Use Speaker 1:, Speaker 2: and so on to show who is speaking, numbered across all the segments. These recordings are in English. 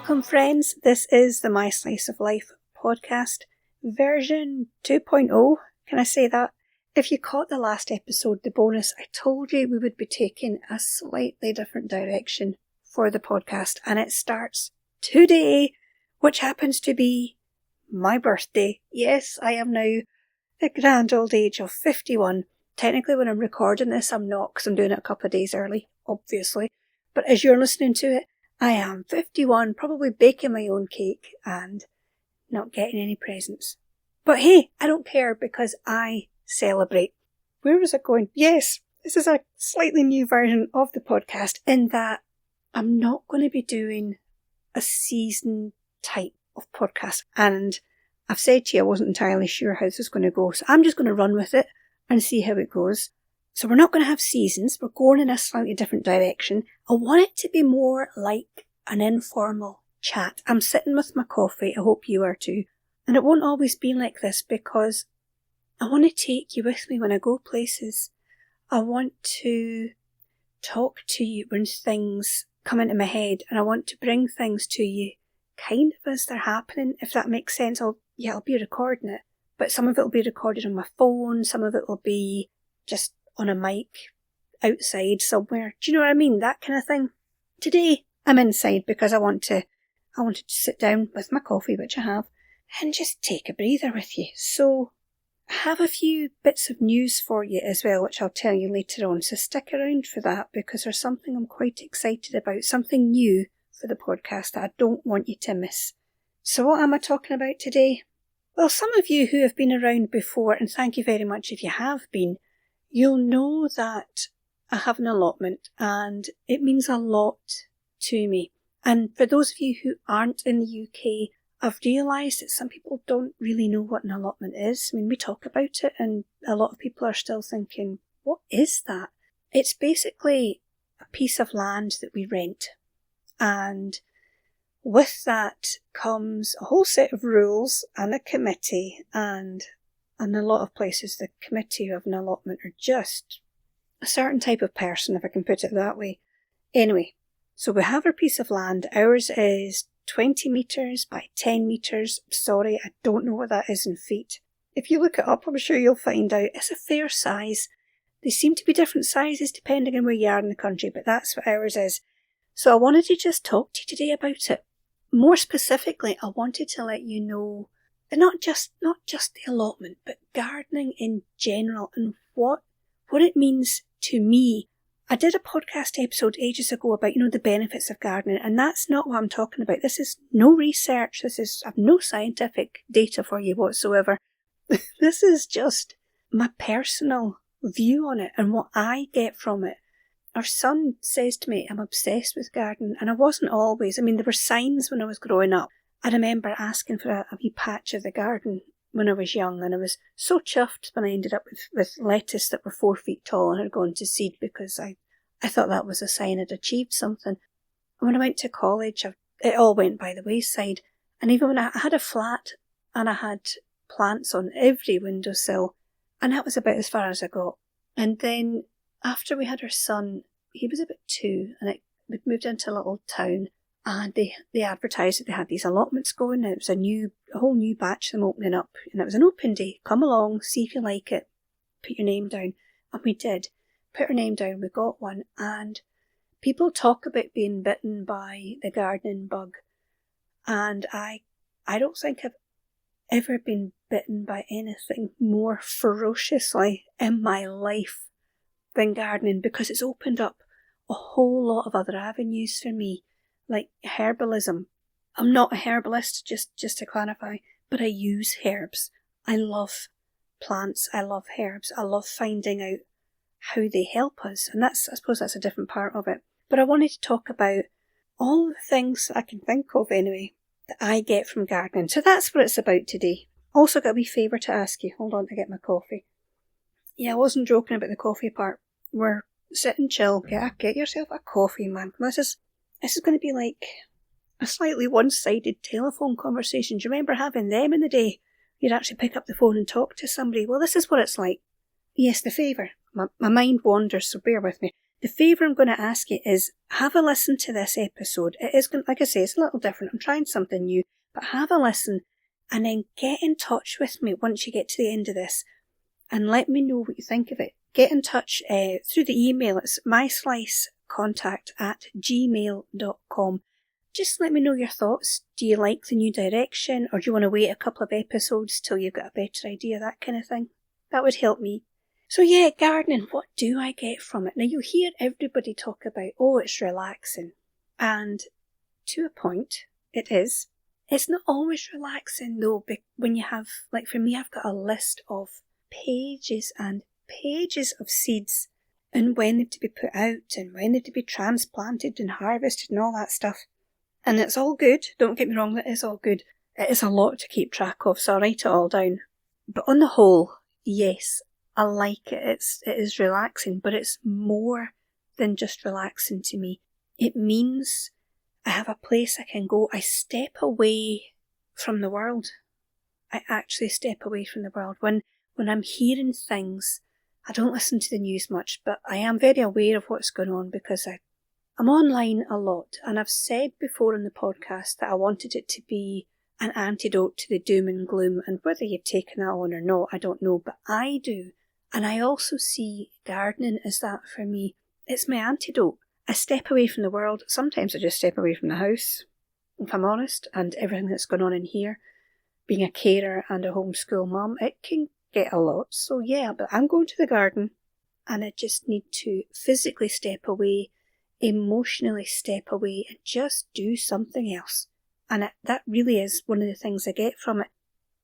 Speaker 1: Welcome, friends. This is the My Slice of Life podcast, version 2.0. Can I say that? If you caught the last episode, the bonus, I told you we would be taking a slightly different direction for the podcast, and it starts today, which happens to be my birthday. Yes, I am now the grand old age of 51. Technically, when I'm recording this, I'm not, because I'm doing it a couple of days early, obviously. But as you're listening to it, I am 51, probably baking my own cake and not getting any presents. But hey, I don't care because I celebrate. Where was it going? Yes, this is a slightly new version of the podcast in that I'm not going to be doing a season type of podcast. And I've said to you I wasn't entirely sure how this was going to go, so I'm just going to run with it and see how it goes. So we're not going to have seasons, we're going in a slightly different direction. I want it to be more like an informal chat. I'm sitting with my coffee, I hope you are too. And it won't always be like this because I want to take you with me when I go places. I want to talk to you when things come into my head, and I want to bring things to you kind of as they're happening, if that makes sense. I'll be recording it, but some of it will be recorded on my phone, some of it will be just on a mic outside somewhere. Do you know what I mean? That kind of thing. Today I'm inside because I wanted to sit down with my coffee, which I have, and just take a breather with you. So I have a few bits of news for you as well, which I'll tell you later on. So stick around for that because there's something I'm quite excited about, something new for the podcast that I don't want you to miss. So what am I talking about today? Well, some of you who have been around before, and thank you very much if you have been, you'll know that I have an allotment and it means a lot to me. And for those of you who aren't in the UK, I've realised that some people don't really know what an allotment is. I mean, we talk about it and a lot of people are still thinking, what is that? It's basically a piece of land that we rent. And with that comes a whole set of rules and a committee, and in a lot of places the committee of an allotment are just a certain type of person, if I can put it that way. Anyway, so we have our piece of land. Ours is 20 metres by 10 metres. Sorry, I don't know what that is in feet. If you look it up, I'm sure you'll find out. It's a fair size. They seem to be different sizes depending on where you are in the country, but that's what ours is. So I wanted to just talk to you today about it. More specifically, I wanted to let you know that not just the allotment, but gardening in general and what it means to me. I did a podcast episode ages ago about, the benefits of gardening, and that's not what I'm talking about. This is no research. I've no scientific data for you whatsoever. This is just my personal view on it and what I get from it. Our son says to me, I'm obsessed with gardening, and I wasn't always. I mean, there were signs when I was growing up. I remember asking for a wee patch of the garden when I was young, and I was so chuffed when I ended up with lettuce that were 4 feet tall and had gone to seed because I thought that was a sign I'd achieved something. And when I went to college, it all went by the wayside. And even when I had a flat and I had plants on every windowsill, and that was about as far as I got. And then after we had our son, he was about 2, and we'd moved into a little town, and they advertised that they had these allotments going, and it was a whole new batch of them opening up, and it was an open day. Come along, see if you like it, put your name down. And we did. Put our name down, we got one, and people talk about being bitten by the gardening bug, and I don't think I've ever been bitten by anything more ferociously in my life than gardening, because it's opened up a whole lot of other avenues for me, like herbalism. I'm not a herbalist, just to clarify, but I use herbs. I love plants, I love herbs, I love finding out how they help us, and I suppose that's a different part of it. But I wanted to talk about all the things that I can think of anyway that I get from gardening. So that's what it's about today. Also got a wee favour to ask you. Hold on to get my coffee. Yeah, I wasn't joking about the coffee part. We're sitting chill. Get yourself a coffee, man. This is going to be like a slightly one-sided telephone conversation. Do you remember having them in the day? You'd actually pick up the phone and talk to somebody. Well, this is what it's like. Yes, the favour. my mind wanders, so bear with me. The favour I'm going to ask you is have a listen to this episode. It is going, like I say, it's a little different. I'm trying something new, but have a listen and then get in touch with me once you get to the end of this and let me know what you think of it. Get in touch through the email. It's myslicecontact@gmail.com. Just let me know your thoughts. Do you like the new direction, or do you want to wait a couple of episodes till you've got a better idea, that kind of thing? That would help me. So yeah, gardening, what do I get from it? Now you hear everybody talk about, oh, it's relaxing. And to a point, it is. It's not always relaxing though, when you have, like for me, I've got a list of pages and pages of seeds and when they're to be put out and when they're to be transplanted and harvested and all that stuff. And it's all good, don't get me wrong, that is all good. It is a lot to keep track of, so I write it all down. But on the whole, yes, I like it. It is relaxing, but it's more than just relaxing to me. It means I have a place I can go. I step away from the world. I actually step away from the world. When I'm hearing things, I don't listen to the news much, but I am very aware of what's going on because I'm online a lot. And I've said before in the podcast that I wanted it to be an antidote to the doom and gloom. And whether you've taken that on or not, I don't know, but I do. And I also see gardening as that for me. It's my antidote. I step away from the world. Sometimes I just step away from the house, if I'm honest, and everything that's going on in here. Being a carer and a homeschool mum, it can get a lot. So yeah, but I'm going to the garden and I just need to physically step away, emotionally step away and just do something else. And that really is one of the things I get from it.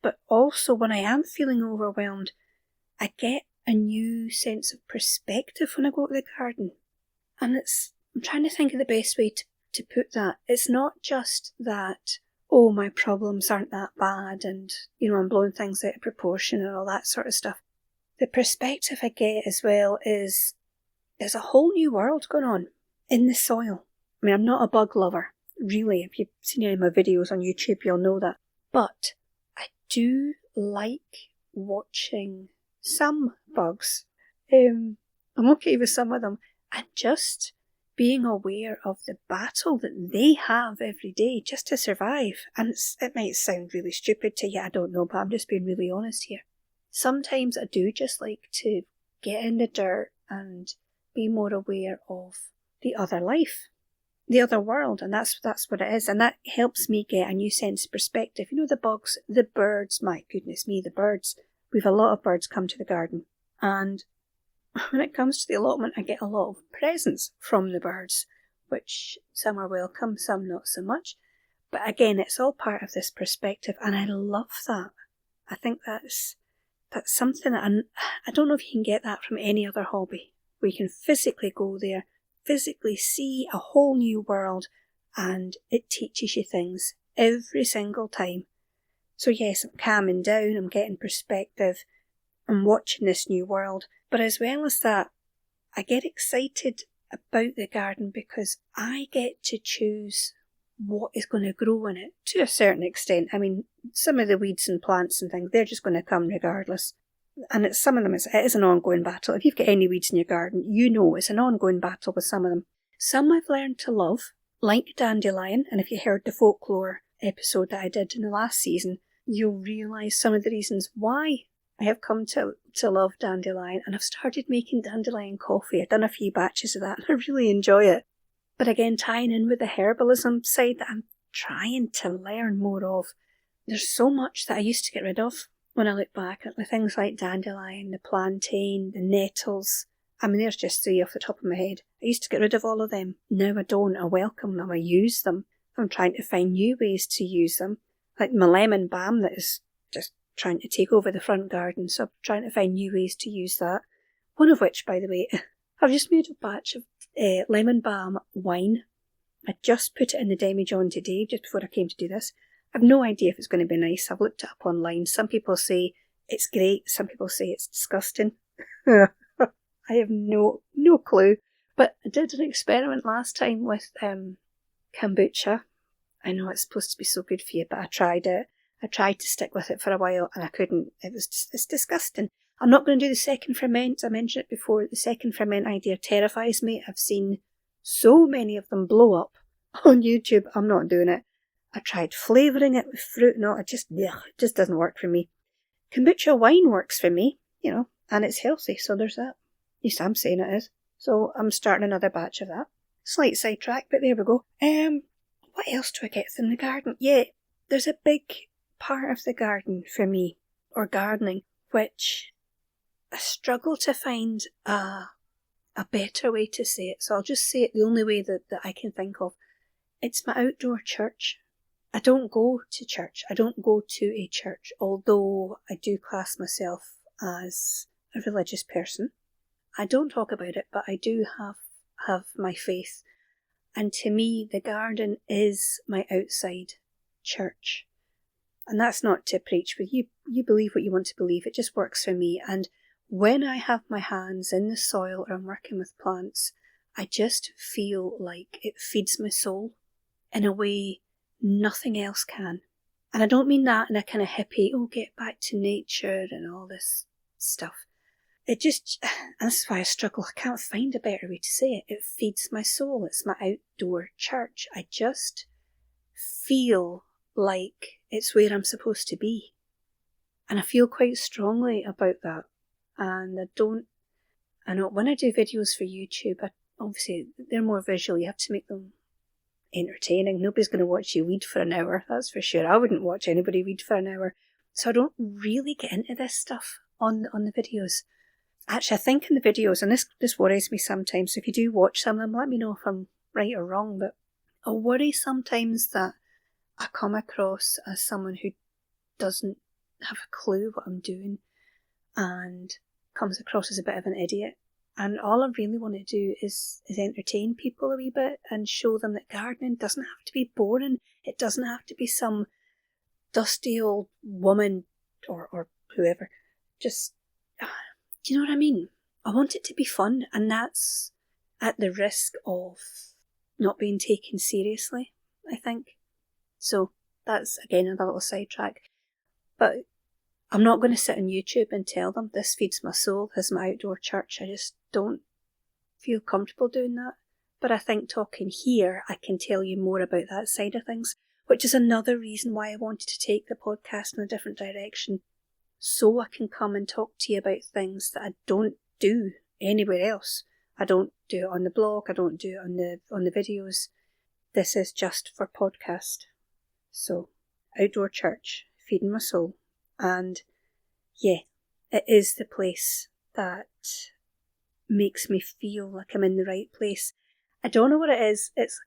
Speaker 1: But also when I am feeling overwhelmed, I get a new sense of perspective when I go to the garden. And I'm trying to think of the best way to put that. It's not just that, oh, my problems aren't that bad and, I'm blowing things out of proportion and all that sort of stuff. The perspective I get as well is there's a whole new world going on in the soil. I mean, I'm not a bug lover, really. If you've seen any of my videos on YouTube, you'll know that. But I do like watching some bugs. I'm okay with some of them. And just being aware of the battle that they have every day just to survive. And it might sound really stupid to you, I don't know, but I'm just being really honest here. Sometimes I do just like to get in the dirt and be more aware of the other life, the other world, and that's what it is. And that helps me get a new sense of perspective. The bugs, the birds, my goodness me, the birds. We've a lot of birds come to the garden. And when it comes to the allotment, I get a lot of presents from the birds, which some are welcome, some not so much. But again, it's all part of this perspective, and I love that. I think that's something that I don't know if you can get that from any other hobby, where you can physically go there, physically see a whole new world, and it teaches you things every single time. So yes, I'm calming down, I'm getting perspective, I'm watching this new world. But as well as that, I get excited about the garden because I get to choose what is going to grow in it to a certain extent. I mean, some of the weeds and plants and things, they're just going to come regardless. And some of them, it is an ongoing battle. If you've got any weeds in your garden, it's an ongoing battle with some of them. Some I've learned to love, like dandelion. And if you heard the folklore episode that I did in the last season, you'll realise some of the reasons why I have come to love dandelion, and I've started making dandelion coffee. I've done a few batches of that and I really enjoy it. But again, tying in with the herbalism side that I'm trying to learn more of. There's so much that I used to get rid of when I look back at the things like dandelion, the plantain, the nettles. I mean, there's just 3 off the top of my head. I used to get rid of all of them. Now I don't. I welcome them. I use them. I'm trying to find new ways to use them. Like my lemon balm that is just trying to take over the front garden, so I'm trying to find new ways to use that. One of which, by the way, I've just made a batch of lemon balm wine. I just put it in the demijohn today, just before I came to do this. I've no idea if it's going to be nice. I've looked it up online. Some people say it's great, some people say it's disgusting. I have no clue. But I did an experiment last time with kombucha. I know it's supposed to be so good for you, but I tried it. I tried to stick with it for a while and I couldn't. It's disgusting. I'm not going to do the second ferment. I mentioned it before. The second ferment idea terrifies me. I've seen so many of them blow up on YouTube. I'm not doing it. I tried flavouring it with fruit and all. It just doesn't work for me. Kombucha wine works for me, and it's healthy, so there's that. At least I'm saying it is. So I'm starting another batch of that. Slight sidetrack, but there we go. What else do I get from the garden? Yeah, there's a big part of the garden for me, or gardening, which I struggle to find a better way to say it. So I'll just say it the only way that I can think of. It's my outdoor church. I don't go to church. I don't go to a church, although I do class myself as a religious person. I don't talk about it, but I do have my faith. And to me, the garden is my outside church. And that's not to preach, but you believe what you want to believe. It just works for me. And when I have my hands in the soil or I'm working with plants, I just feel like it feeds my soul in a way nothing else can. And I don't mean that in a kind of hippie, get back to nature and all this stuff. It just, and this is why I struggle, I can't find a better way to say it. It feeds my soul. It's my outdoor church. I just feel like it's where I'm supposed to be. And I feel quite strongly about that. And I know when I do videos for YouTube, obviously they're more visual. You have to make them entertaining. Nobody's going to watch you read for an hour, that's for sure. I wouldn't watch anybody read for an hour. So I don't really get into this stuff on the videos. Actually, I think in the videos, and this worries me sometimes, so if you do watch some of them, let me know if I'm right or wrong, but I worry sometimes that I come across as someone who doesn't have a clue what I'm doing and comes across as a bit of an idiot. And all I really want to do is entertain people a wee bit and show them that gardening doesn't have to be boring. It doesn't have to be some dusty old woman or whoever. Just, do you know what I mean? I want it to be fun, and that's at the risk of not being taken seriously, I think. So that's, again, another little sidetrack. But I'm not going to sit on YouTube and tell them this feeds my soul, this is my outdoor church. I just don't feel comfortable doing that. But I think talking here, I can tell you more about that side of things, which is another reason why I wanted to take the podcast in a different direction, so I can come and talk to you about things that I don't do anywhere else. I don't do it on the blog, I don't do it on the videos. This is just for podcast. So, outdoor church, feeding my soul. And yeah, it is the place that makes me feel like I'm in the right place. I don't know what it is. It's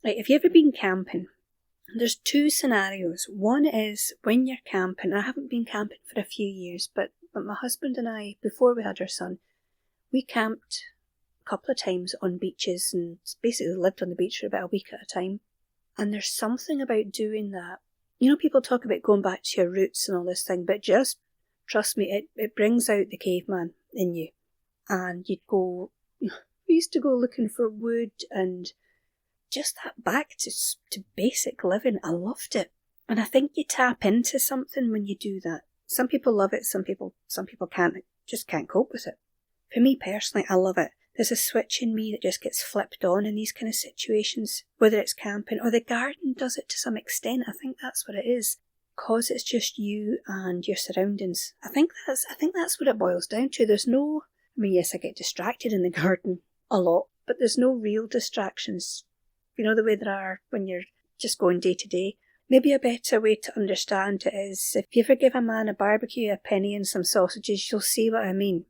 Speaker 1: like, if you've ever been camping, there's two scenarios. One is when you're camping. I haven't been camping for a few years, but my husband and I, before we had our son, we camped a couple of times on beaches and basically lived on the beach for about a week at a time. And there's something about doing that. People talk about going back to your roots and all this thing, but just trust me, it brings out the caveman in you. And we used to go looking for wood and just that back to basic living. I loved it. And I think you tap into something when you do that. Some people love it, some people can't, just can't cope with it. For me personally, I love it. There's a switch in me that just gets flipped on in these kind of situations, whether it's camping or the garden does it to some extent. I think that's what it is, because it's just you and your surroundings. I think that's what it boils down to. Yes, I get distracted in the garden a lot, but there's no real distractions. The way there are when you're just going day to day. Maybe a better way to understand it is, if you ever give a man a barbecue, a penny and some sausages, you'll see what I mean.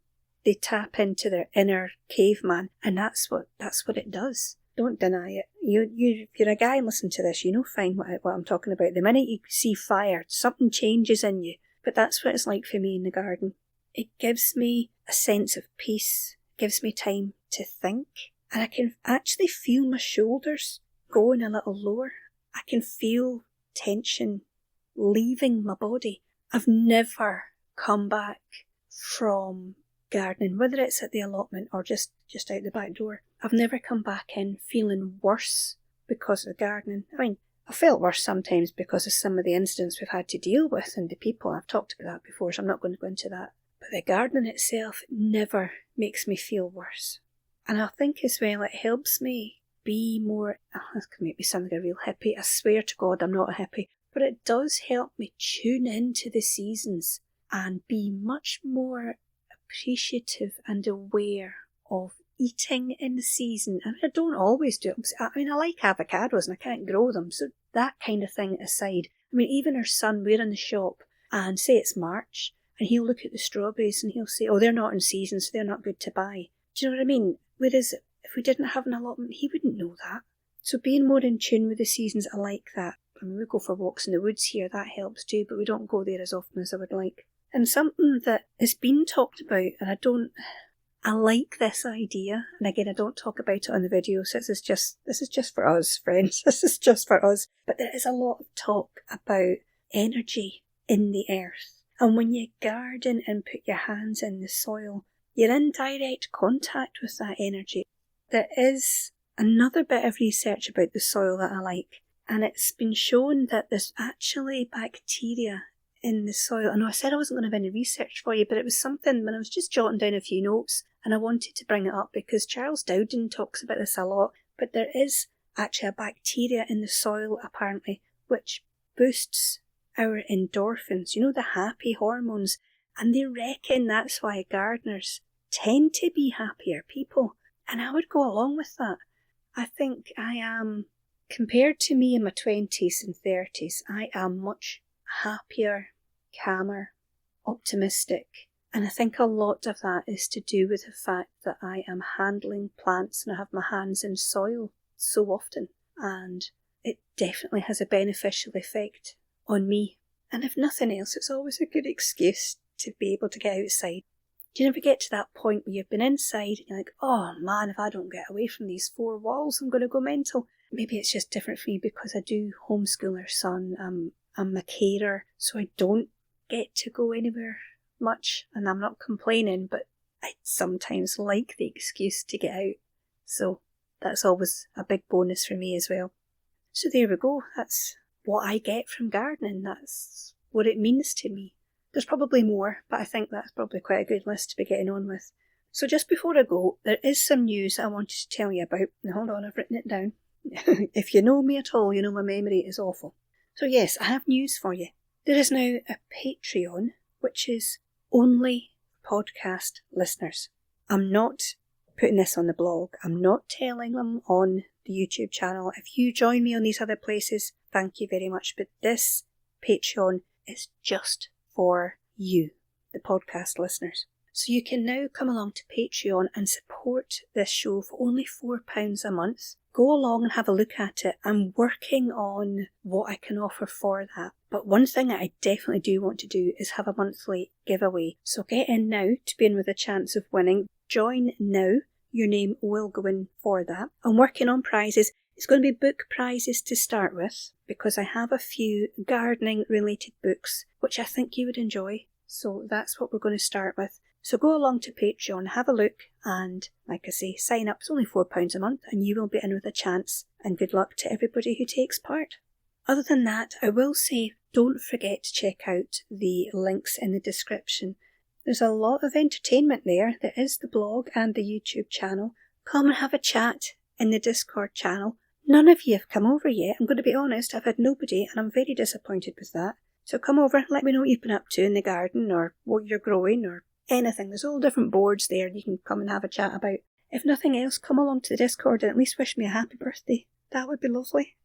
Speaker 1: They tap into their inner caveman, and that's what it does. Don't deny it. If you're a guy and listen to this, fine what I'm talking about. The minute you see fire, something changes in you. But that's what it's like for me in the garden. It gives me a sense of peace, gives me time to think, and I can actually feel my shoulders going a little lower. I can feel tension leaving my body. I've never come back from gardening, whether it's at the allotment or just out the back door. I've never come back in feeling worse because of gardening. I felt worse sometimes because of some of the incidents we've had to deal with and the people. I've talked about that before, so I'm not going to go into that. But But the gardening itself never makes me feel worse. And I think as well it helps me be more, this can make me sound like a real hippie, I swear to God I'm not a hippie, but it does help me tune into the seasons and be much more appreciative and aware of eating in the season. I mean, I don't always do it. I mean, I like avocados and I can't grow them, so that kind of thing aside. I mean, even our son, we're in the shop and say it's March and he'll look at the strawberries and he'll say, oh, they're not in season, so they're not good to buy. Do you know what I mean? Whereas if we didn't have an allotment, he wouldn't know that. So being more in tune with the seasons, I like that. I mean, we go for walks in the woods here, that helps too, but we don't go there as often as I would like. And something that has been talked about, and I like this idea, and again, I don't talk about it on the video, so this is just for us, friends. This is just for us. But there is a lot of talk about energy in the earth. And when you garden and put your hands in the soil, you're in direct contact with that energy. There is another bit of research about the soil that I like, and it's been shown that there's actually bacteria in the soil. I know I said I wasn't going to have any research for you, but it was something when I was just jotting down a few notes, and I wanted to bring it up because Charles Dowden talks about this a lot, but there is actually a bacteria in the soil apparently which boosts our endorphins, you know, the happy hormones, and they reckon that's why gardeners tend to be happier people. And I would go along with that. I think I am, compared to me in my 20s and 30s, I am much happier, calmer, optimistic. And I think a lot of that is to do with the fact that I am handling plants and I have my hands in soil so often. And it definitely has a beneficial effect on me. And if nothing else, it's always a good excuse to be able to get outside. Do you never get to that point where you've been inside and you're like, oh man, if I don't get away from these four walls, I'm going to go mental. Maybe it's just different for me because I do homeschool our son. I'm a carer, so I don't get to go anywhere much. And I'm not complaining, but I sometimes like the excuse to get out. So that's always a big bonus for me as well. So there we go. That's what I get from gardening. That's what it means to me. There's probably more, but I think that's probably quite a good list to be getting on with. So just before I go, there is some news I wanted to tell you about. Now hold on, I've written it down. If you know me at all, you know my memory is awful. So yes, I have news for you. There is now a Patreon, which is only podcast listeners. I'm not putting this on the blog. I'm not telling them on the YouTube channel. If you join me on these other places, thank you very much. But this Patreon is just for you, the podcast listeners. So you can now come along to Patreon and support this show for only £4 a month. Go along and have a look at it. I'm working on what I can offer for that. But one thing that I definitely do want to do is have a monthly giveaway. So get in now to be in with a chance of winning. Join now. Your name will go in for that. I'm working on prizes. It's going to be book prizes to start with because I have a few gardening related books which I think you would enjoy. So that's what we're going to start with. So go along to Patreon, have a look, and like I say, sign up. It's only £4 a month and you will be in with a chance. And good luck to everybody who takes part. Other than that, I will say don't forget to check out the links in the description. There's a lot of entertainment there. There is the blog and the YouTube channel. Come and have a chat in the Discord channel. None of you have come over yet. I'm going to be honest, I've had nobody and I'm very disappointed with that. So come over, let me know what you've been up to in the garden or what you're growing or anything. There's all different boards there you can come and have a chat about. If nothing else, come along to the Discord and at least wish me a happy birthday. That would be lovely.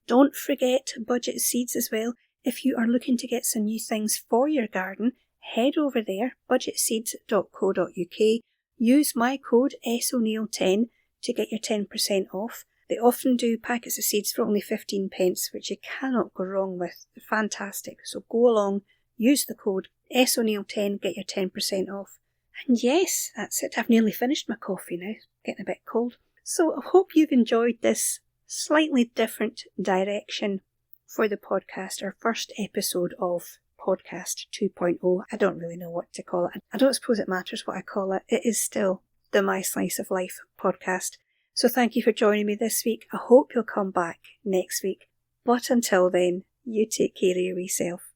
Speaker 1: Don't forget Budget Seeds as well. If you are looking to get some new things for your garden, head over there, budgetseeds.co.uk. Use my code SONeil10 to get your 10% off. They often do packets of seeds for only 15p, which you cannot go wrong with. They're fantastic. So go along, use the code SONeil10, get your 10% off. And yes, that's it. I've nearly finished my coffee now. It's getting a bit cold. So I hope you've enjoyed this slightly different direction for the podcast, our first episode of Podcast 2.0. I don't really know what to call it. I don't suppose it matters what I call it. It is still the My Slice of Life podcast. So thank you for joining me this week. I hope you'll come back next week. But until then, you take care of yourself.